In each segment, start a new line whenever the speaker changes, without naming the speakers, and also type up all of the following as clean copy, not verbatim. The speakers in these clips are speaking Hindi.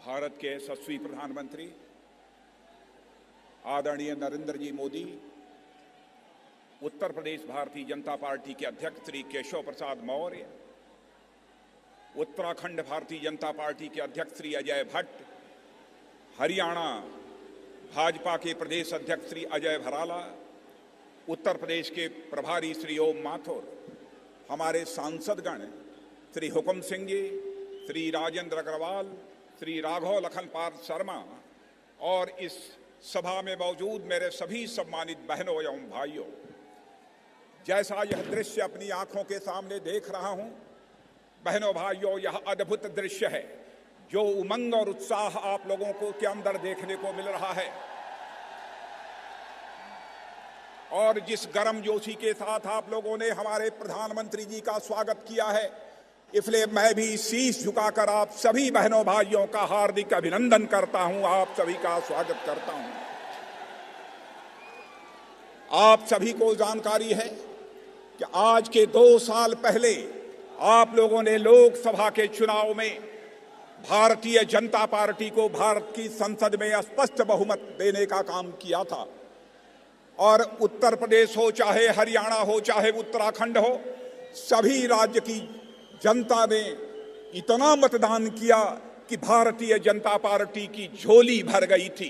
भारत के यशस्वी प्रधानमंत्री आदरणीय नरेंद्र जी मोदी, उत्तर प्रदेश भारतीय जनता पार्टी के अध्यक्ष श्री केशव प्रसाद मौर्य, उत्तराखंड भारतीय जनता पार्टी के अध्यक्ष श्री अजय भट्ट, हरियाणा भाजपा के प्रदेश अध्यक्ष श्री अजय भराला, उत्तर प्रदेश के प्रभारी श्री ओम माथुर, हमारे सांसदगण श्री हुकुम सिंह जी, श्री राजेंद्र अग्रवाल, श्री राघव लखनपाल शर्मा और इस सभा में मौजूद मेरे सभी सम्मानित बहनों एवं भाइयों, जैसा यह दृश्य अपनी आंखों के सामने देख रहा हूं, बहनों भाइयों, यह अद्भुत दृश्य है। जो उमंग और उत्साह आप लोगों को के अंदर देखने को मिल रहा है और जिस गर्मजोशी के साथ आप लोगों ने हमारे प्रधानमंत्री जी का स्वागत किया है, इसलिए मैं भी शीश झुकाकर आप सभी बहनों भाइयों का हार्दिक अभिनंदन करता हूं, आप सभी का स्वागत करता हूं। आप सभी को जानकारी है कि आज के 2 साल पहले आप लोगों ने लोकसभा के चुनाव में भारतीय जनता पार्टी को भारत की संसद में स्पष्ट बहुमत देने का काम किया था और उत्तर प्रदेश हो, चाहे हरियाणा हो, चाहे उत्तराखंड हो, सभी राज्य की जनता ने इतना मतदान किया कि भारतीय जनता पार्टी की झोली भर गई थी।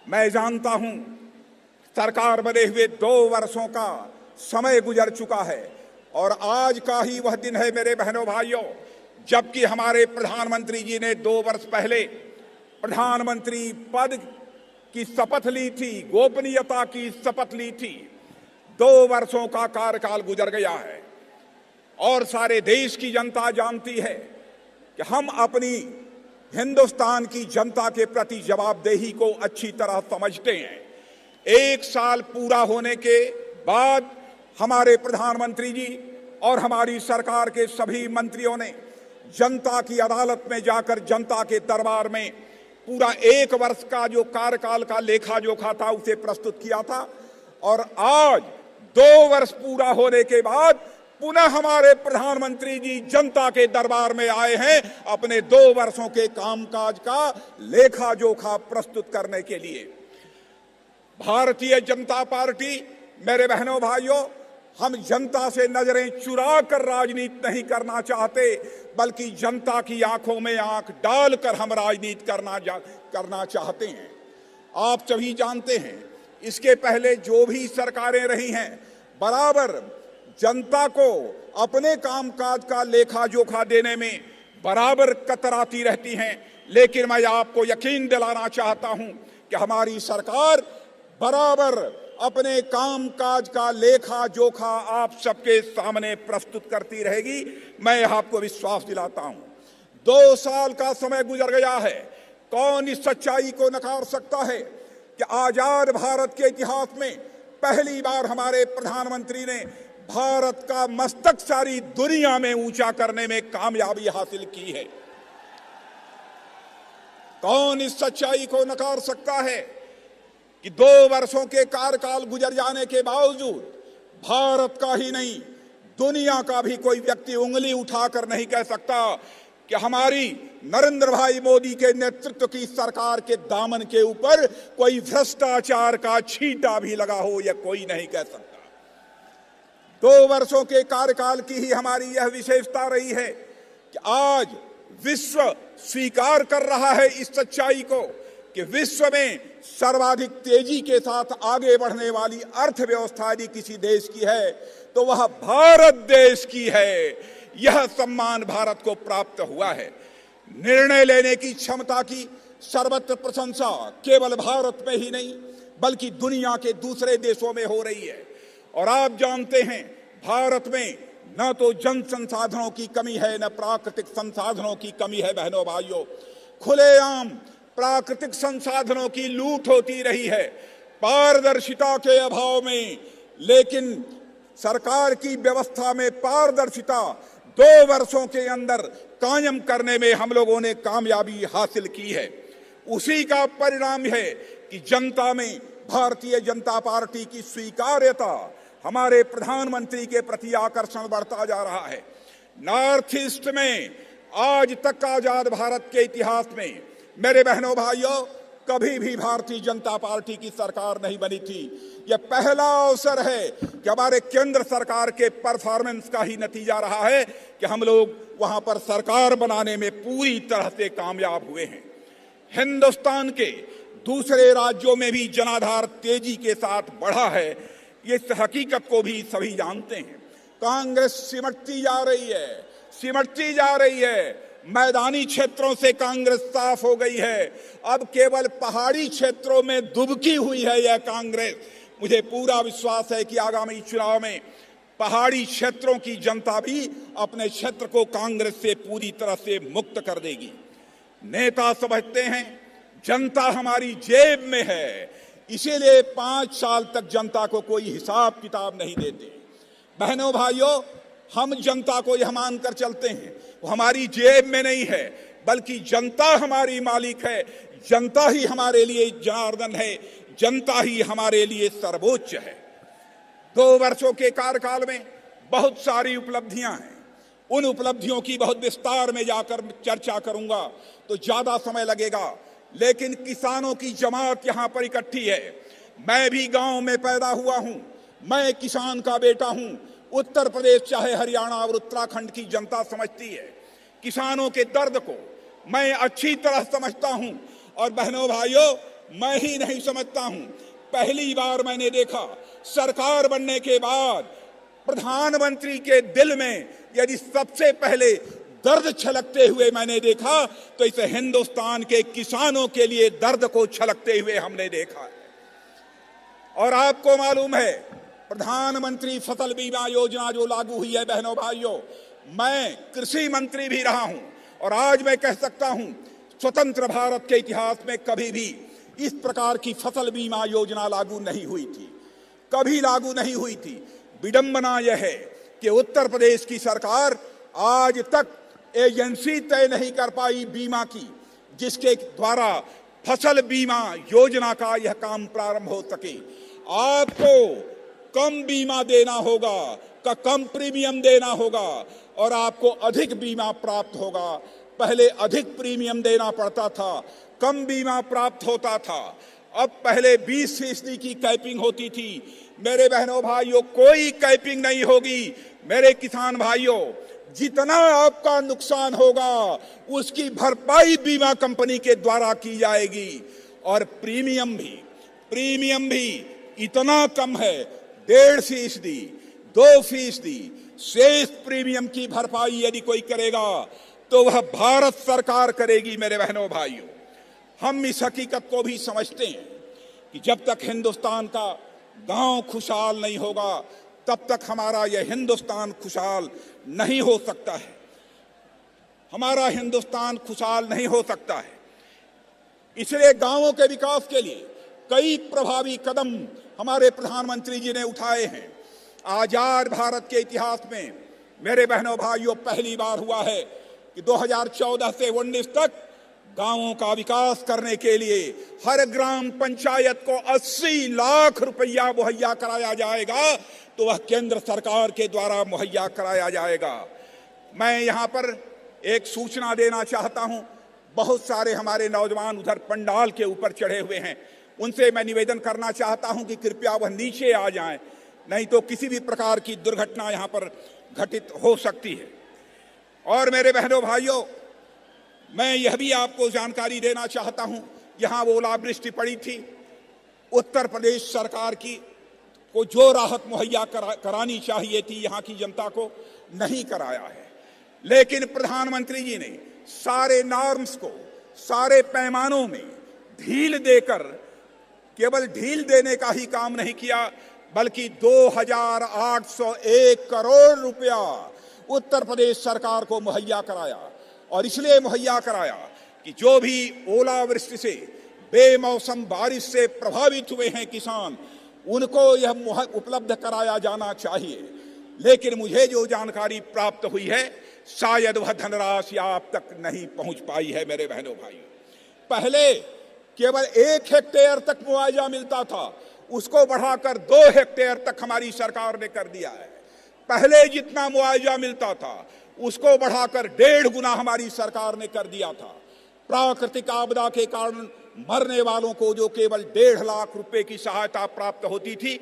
मैं जानता हूं सरकार बने हुए 2 वर्षों का समय गुजर चुका है और आज का ही वह दिन है मेरे बहनों भाइयों, जबकि हमारे प्रधानमंत्री जी ने 2 वर्ष पहले प्रधानमंत्री पद की शपथ ली थी, गोपनीयता की शपथ ली थी। 2 वर्षों का कार्यकाल गुजर गया है और सारे देश की जनता जानती है कि हम अपनी हिंदुस्तान की जनता के प्रति जवाबदेही को अच्छी तरह समझते हैं। 1 साल पूरा होने के बाद हमारे प्रधानमंत्री जी और हमारी सरकार के सभी मंत्रियों ने जनता की अदालत में जाकर जनता के दरबार में पूरा 1 वर्ष का जो कार्यकाल का लेखा जोखा था उसे प्रस्तुत किया था और आज 2 वर्ष पूरा होने के बाद पुनः हमारे प्रधानमंत्री जी जनता के दरबार में आए हैं अपने 2 वर्षों के कामकाज का लेखा जोखा प्रस्तुत करने के लिए। भारतीय जनता पार्टी, मेरे बहनों भाइयों, हम जनता से नजरें चुरा कर राजनीति नहीं करना चाहते, बल्कि जनता की आंखों में आंख डालकर हम राजनीति करना चाहते हैं। आप सभी जानते हैं, इसके पहले जो भी सरकारें रही हैं, बराबर जनता को अपने कामकाज का लेखा जोखा देने में बराबर कतराती रहती हैं, लेकिन मैं आपको यकीन दिलाना चाहता हूं कि हमारी सरकार बराबर अपने कामकाज का लेखा जोखा आप सबके सामने प्रस्तुत करती रहेगी। मैं आपको विश्वास दिलाता हूं। 2 साल का समय गुजर गया है, कौन इस सच्चाई को नकार सकता है कि आजाद भारत के इतिहास में पहली बार हमारे प्रधानमंत्री ने भारत का मस्तक सारी दुनिया में ऊंचा करने में कामयाबी हासिल की है। कौन इस सच्चाई को नकार सकता है कि 2 वर्षों के कार्यकाल गुजर जाने के बावजूद भारत का ही नहीं, दुनिया का भी कोई व्यक्ति उंगली उठाकर नहीं कह सकता कि हमारी नरेंद्र भाई मोदी के नेतृत्व की सरकार के दामन के ऊपर कोई भ्रष्टाचार का छींटा भी लगा हो, यह कोई नहीं कह सकता। 2 वर्षों के कार्यकाल की ही हमारी यह विशेषता रही है कि आज विश्व स्वीकार कर रहा है इस सच्चाई को कि विश्व में सर्वाधिक तेजी के साथ आगे बढ़ने वाली अर्थव्यवस्था यदि किसी देश की है तो वह भारत देश की है। यह सम्मान भारत को प्राप्त हुआ है। निर्णय लेने की क्षमता की सर्वत्र प्रशंसा केवल भारत में ही नहीं बल्कि दुनिया के दूसरे देशों में हो रही है। और आप जानते हैं, भारत में न तो जन संसाधनों की कमी है, न प्राकृतिक संसाधनों की कमी है। बहनों भाइयों, खुलेआम प्राकृतिक संसाधनों की लूट होती रही है पारदर्शिता के अभाव में, लेकिन सरकार की व्यवस्था में पारदर्शिता 2 वर्षों के अंदर कायम करने में हम लोगों ने कामयाबी हासिल की है। उसी का परिणाम है कि जनता में भारतीय जनता पार्टी की स्वीकार्यता, हमारे प्रधानमंत्री के प्रति आकर्षण बढ़ता जा रहा है। नॉर्थ ईस्ट में आज तक आजाद भारत के इतिहास में मेरे बहनों भाइयों कभी भी भारतीय जनता पार्टी की सरकार नहीं बनी थी। यह पहला अवसर है कि हमारे केंद्र सरकार के परफॉर्मेंस का ही नतीजा रहा है कि हम लोग वहां पर सरकार बनाने में पूरी तरह से कामयाब हुए हैं। हिंदुस्तान के दूसरे राज्यों में भी जनाधार तेजी के साथ बढ़ा है, इस हकीकत को भी सभी जानते हैं। कांग्रेस सिमटती जा रही है। मैदानी क्षेत्रों से कांग्रेस साफ हो गई है। अब केवल पहाड़ी क्षेत्रों में दुबकी हुई है यह कांग्रेस। मुझे पूरा विश्वास है कि आगामी चुनाव में पहाड़ी क्षेत्रों की जनता भी अपने क्षेत्र को कांग्रेस से पूरी तरह से मुक्त कर देगी। नेता समझते हैं जनता हमारी जेब में है, इसीलिए 5 साल तक जनता को कोई हिसाब किताब नहीं देते। बहनों भाइयों, हम जनता को यह मानकर चलते हैं वो हमारी जेब में नहीं है, बल्कि जनता हमारी मालिक है। जनता ही हमारे लिए जनार्दन है, जनता ही हमारे लिए सर्वोच्च है। 2 वर्षों के कार्यकाल में बहुत सारी उपलब्धियां हैं। उन उपलब्धियों की बहुत विस्तार में जाकर चर्चा करूंगा तो ज्यादा समय लगेगा, लेकिन किसानों की जमात यहां पर इकट्ठी है। मैं भी गांव में पैदा हुआ हूं, मैं किसान का बेटा हूं। उत्तर प्रदेश चाहे हरियाणा और उत्तराखंड की जनता समझती है किसानों के दर्द को, मैं अच्छी तरह समझता हूं। और बहनों भाइयों, मैं ही नहीं समझता हूं, पहली बार मैंने देखा सरकार बनने के बाद प्रधानमंत्री के दिल में यदि सबसे पहले दर्द छलकते हुए मैंने देखा तो इसे हिंदुस्तान के किसानों के लिए दर्द को छलकते हुए हमने देखा। और आपको मालूम है प्रधानमंत्री फसल बीमा योजना जो लागू हुई है, बहनों भाइयों, मैं कृषि मंत्री भी रहा हूं और आज मैं कह सकता हूं स्वतंत्र भारत के इतिहास में कभी भी इस प्रकार की फसल बीमा योजना लागू नहीं हुई थी, कभी लागू नहीं हुई थी। विडंबना यह है कि उत्तर प्रदेश की सरकार आज तक एजेंसी तय नहीं कर पाई बीमा की, जिसके द्वारा फसल बीमा योजना का यह काम प्रारंभ हो सके। आपको कम बीमा देना होगा, का कम प्रीमियम देना होगा और आपको अधिक बीमा प्राप्त होगा। पहले अधिक प्रीमियम देना पड़ता था, कम बीमा प्राप्त होता था। अब पहले 20% की कैपिंग होती थी। मेरे बहनों भाइयों, कोई कैपिंग नहीं होगी। मेरे किसान भाइयों, जितना आपका नुकसान होगा उसकी भरपाई बीमा कंपनी के द्वारा की जाएगी। और प्रीमियम भी इतना कम है, 1.5%, 2%। शेष प्रीमियम की भरपाई यदि कोई करेगा तो वह भारत सरकार करेगी। मेरे बहनों भाइयों, हम इस हकीकत को भी समझते हैं कि जब तक हिंदुस्तान का गांव खुशहाल नहीं होगा तब तक हमारा यह हिंदुस्तान खुशहाल नहीं हो सकता है। हमारा हिंदुस्तान खुशहाल नहीं हो सकता है। इसलिए गांवों के विकास के लिए कई प्रभावी कदम हमारे प्रधानमंत्री जी ने उठाए हैं। आजाद भारत के इतिहास में मेरे बहनों भाइयों पहली बार हुआ है कि 2014 से 19 तक गांवों का विकास करने के लिए हर ग्राम पंचायत को 80 लाख रुपया मुहैया कराया जाएगा, तो वह केंद्र सरकार के द्वारा मुहैया कराया जाएगा। मैं यहां पर एक सूचना देना चाहता हूं। बहुत सारे हमारे नौजवान उधर पंडाल के ऊपर चढ़े हुए हैं, उनसे मैं निवेदन करना चाहता हूं कि कृपया वह नीचे आ जाएं, नहीं तो किसी भी प्रकार की दुर्घटना यहां पर घटित हो सकती है। और मेरे बहनों भाइयों, मैं यह भी आपको जानकारी देना चाहता हूं, यहां ओलावृष्टि पड़ी थी। उत्तर प्रदेश सरकार को जो राहत मुहैया करानी चाहिए थी यहां की जनता को, नहीं कराया है। लेकिन प्रधानमंत्री जी ने सारे नॉर्म्स को, सारे पैमानों में ढील देकर केवल ढील देने का ही काम नहीं किया, बल्कि 2801 करोड़ रुपया उत्तर प्रदेश सरकार को मुहैया कराया। और इसलिए मुहैया कराया कि जो भी ओलावृष्टि से, बेमौसम बारिश से प्रभावित हुए हैं किसान, उनको यह उपलब्ध कराया जाना चाहिए। लेकिन मुझे जो जानकारी प्राप्त हुई है, शायद वह धनराशि आप तक नहीं पहुंच पाई है। मेरे बहनों भाइयों, पहले केवल 1 हेक्टेयर तक मुआवजा मिलता था, उसको बढ़ाकर 2 हेक्टेयर तक हमारी सरकार ने कर दिया है। पहले जितना मुआवजा मिलता था उसको बढ़ाकर 1.5 गुना हमारी सरकार ने कर दिया था। प्राकृतिक आपदा के कारण मरने वालों को जो केवल 1.5 लाख रुपए की सहायता प्राप्त होती थी,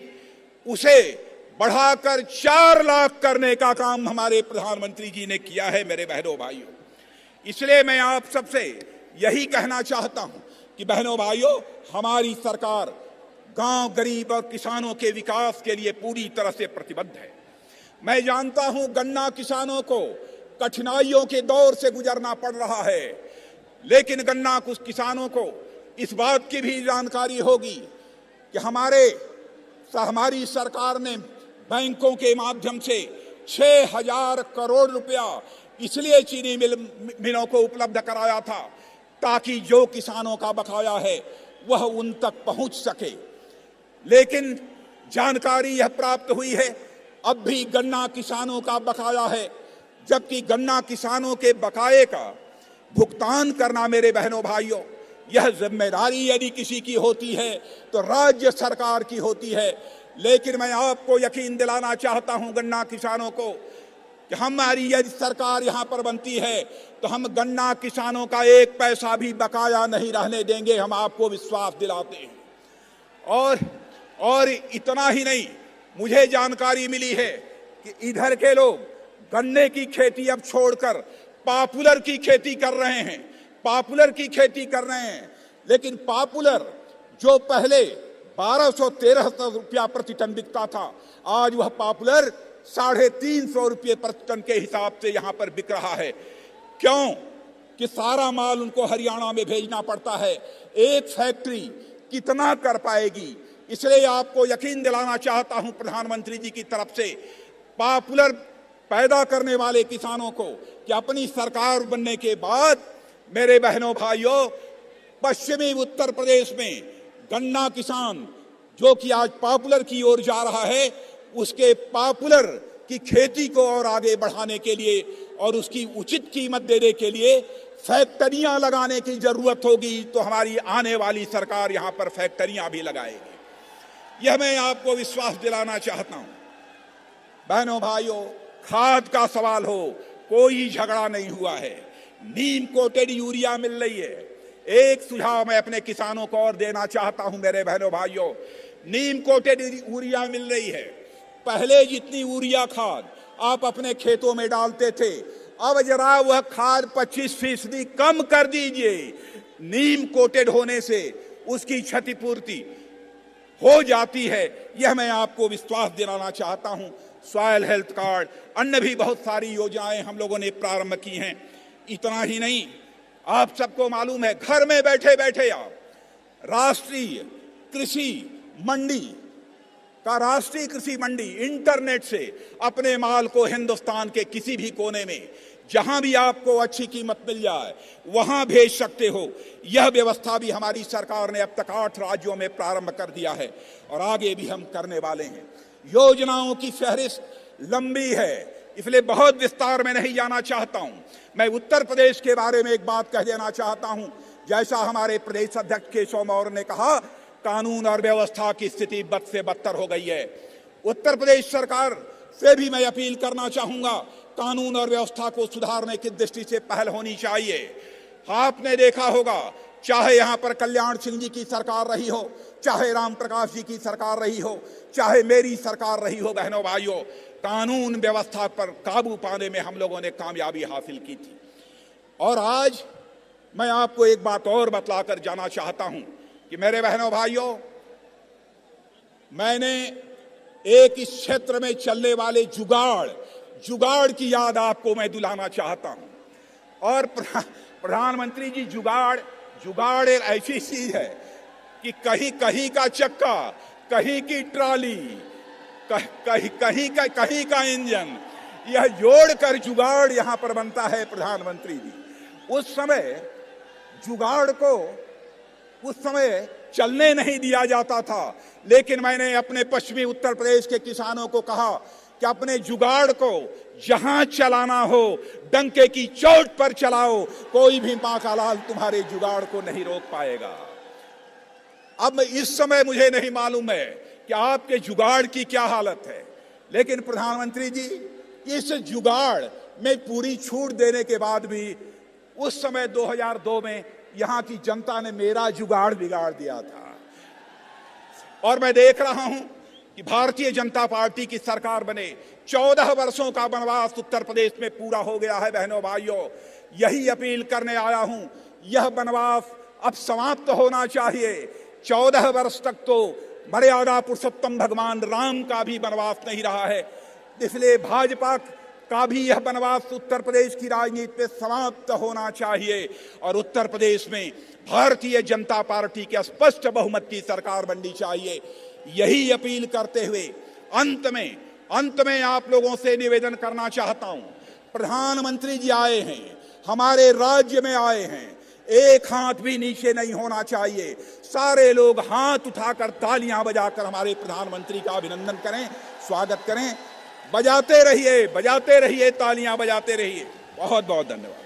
उसे बढ़ाकर 4 लाख करने का काम हमारे प्रधानमंत्री जी ने किया है। मेरे बहनों भाइयों, इसलिए मैं आप सबसे यही कहना चाहता हूं कि बहनों भाइयों, हमारी सरकार गांव, गरीब और किसानों के विकास के लिए पूरी तरह से प्रतिबद्ध है। मैं जानता हूं गन्ना किसानों को कठिनाइयों के दौर से गुजरना पड़ रहा है, लेकिन गन्ना कुछ किसानों को इस बात की भी जानकारी होगी कि हमारी सरकार ने बैंकों के माध्यम से 6,000 करोड़ रुपया इसलिए चीनी मिलों को उपलब्ध कराया था ताकि जो किसानों का बकाया है वह उन तक पहुंच सके। लेकिन जानकारी यह प्राप्त हुई है अब भी गन्ना किसानों का बकाया है, जबकि गन्ना किसानों के बकाये का भुगतान करना मेरे बहनों भाइयों, यह जिम्मेदारी यदि किसी की होती है तो राज्य सरकार की होती है। लेकिन मैं आपको यकीन दिलाना चाहता हूं गन्ना किसानों को कि हमारी यदि सरकार यहां पर बनती है तो हम गन्ना किसानों का 1 पैसा भी बकाया नहीं रहने देंगे, हम आपको विश्वास दिलाते हैं। और इतना ही नहीं, मुझे जानकारी मिली है कि इधर के लोग गन्ने की खेती अब छोड़कर पॉपुलर की खेती कर रहे हैं। लेकिन पॉपुलर जो पहले 1200-1300 रुपया प्रति टन बिकता था, आज वह पॉपुलर 350 रुपये प्रति टन के हिसाब से यहां पर बिक रहा है। क्यों? कि सारा माल उनको हरियाणा में भेजना पड़ता है। एक फैक्ट्री कितना कर पाएगी? इसलिए आपको यकीन दिलाना चाहता हूं प्रधानमंत्री जी की तरफ से पॉपुलर पैदा करने वाले किसानों को कि अपनी सरकार बनने के बाद मेरे बहनों भाइयों, पश्चिमी उत्तर प्रदेश में गन्ना किसान जो कि आज पॉपुलर की ओर जा रहा है, उसके पॉपुलर की खेती को और आगे बढ़ाने के लिए और उसकी उचित कीमत देने के लिए फैक्ट्रियां लगाने की जरूरत होगी। तो हमारी आने वाली सरकार यहां पर फैक्ट्रियां भी लगाएगी, यह मैं आपको विश्वास दिलाना चाहता हूं। बहनों भाइयों, खाद का सवाल हो, कोई झगड़ा नहीं हुआ है। नीम कोटेड यूरिया मिल रही है। एक सुझाव मैं अपने किसानों को और देना चाहता हूं मेरे बहनों भाइयों, नीम कोटेड यूरिया मिल रही है। पहले जितनी यूरिया खाद आप अपने खेतों में डालते थे, अब जरा वह खाद 25% कम कर दीजिए। नीम कोटेड होने से उसकी क्षतिपूर्ति हो जाती है, यह मैं आपको विश्वास दिलाना चाहता हूं। सॉयल हेल्थ कार्ड, अन्य भी बहुत सारी योजनाएं हम लोगों ने प्रारंभ की हैं। इतना ही नहीं, आप सबको मालूम है घर में बैठे बैठे आप राष्ट्रीय कृषि मंडी इंटरनेट से अपने माल को हिंदुस्तान के किसी भी कोने में जहां भी आपको अच्छी कीमत मिल जाए वहां भेज सकते हो। यह व्यवस्था भी हमारी सरकार ने अब तक 8 राज्यों में प्रारंभ कर दिया है और आगे भी हम करने वाले हैं। योजनाओं की फहरिस्त लंबी है, इसलिए बहुत विस्तार में नहीं जाना चाहता हूं। मैं उत्तर प्रदेश के बारे में एक बात कह देना चाहता हूं। जैसा हमारे प्रदेश अध्यक्ष केशव मौर्य ने कहा, कानून और व्यवस्था की स्थिति बद से बदतर हो गई है। उत्तर प्रदेश सरकार से भी मैं अपील करना चाहूंगा, कानून और व्यवस्था को सुधारने की दृष्टि से पहल होनी चाहिए। आपने देखा होगा, चाहे यहां पर कल्याण सिंह जी की सरकार रही हो, चाहे राम प्रकाश जी की सरकार रही हो, चाहे मेरी सरकार रही हो, बहनों भाइयों, कानून व्यवस्था पर काबू पाने में हम लोगों ने कामयाबी हासिल की थी। और आज मैं आपको एक बात और बतलाकर जाना चाहता हूं कि मेरे बहनों भाइयों, मैंने एक इस क्षेत्र में चलने वाले जुगाड़ की याद आपको मैं दिलाना चाहता हूं। और प्रधानमंत्री जी, जुगाड़ एक ऐसी चीज है कि कहीं का चक्का, कहीं की ट्राली, कहीं का इंजन, यह जोड़कर जुगाड़ यहां पर बनता है। प्रधानमंत्री जी, उस समय चलने नहीं दिया जाता था, लेकिन मैंने अपने पश्चिमी उत्तर प्रदेश के किसानों को कहा कि अपने जुगाड़ को जहां चलाना हो डंके की चोट पर चलाओ, कोई भी मां का लाल तुम्हारे जुगाड़ को नहीं रोक पाएगा। अब इस समय मुझे नहीं मालूम है कि आपके जुगाड़ की क्या हालत है, लेकिन प्रधानमंत्री जी, इस जुगाड़ में पूरी छूट देने के बाद भी उस समय 2002 में यहां की जनता ने मेरा जुगाड़ बिगाड़ दिया था। और मैं देख रहा हूं कि भारतीय जनता पार्टी की सरकार बने 14 वर्षों का वनवास उत्तर प्रदेश में पूरा हो गया है। बहनों भाइयों, यही अपील करने आया हूं, यह वनवास अब समाप्त होना चाहिए। 14 वर्ष तक तो मर्यादा पुरुषोत्तम भगवान राम का भी वनवास नहीं रहा है, इसलिए भाजपा का भी यह वनवास उत्तर प्रदेश की राजनीति में समाप्त होना चाहिए और उत्तर प्रदेश में भारतीय जनता पार्टी की स्पष्ट बहुमत की सरकार बननी चाहिए। यही अपील करते हुए अंत में आप लोगों से निवेदन करना चाहता हूं, प्रधानमंत्री जी आए हैं, हमारे राज्य में आए हैं, एक हाथ भी नीचे नहीं होना चाहिए। सारे लोग हाथ उठाकर तालियां बजाकर हमारे प्रधानमंत्री का अभिनंदन करें, स्वागत करें। बजाते रहिए, तालियां बजाते रहिए। बहुत बहुत धन्यवाद।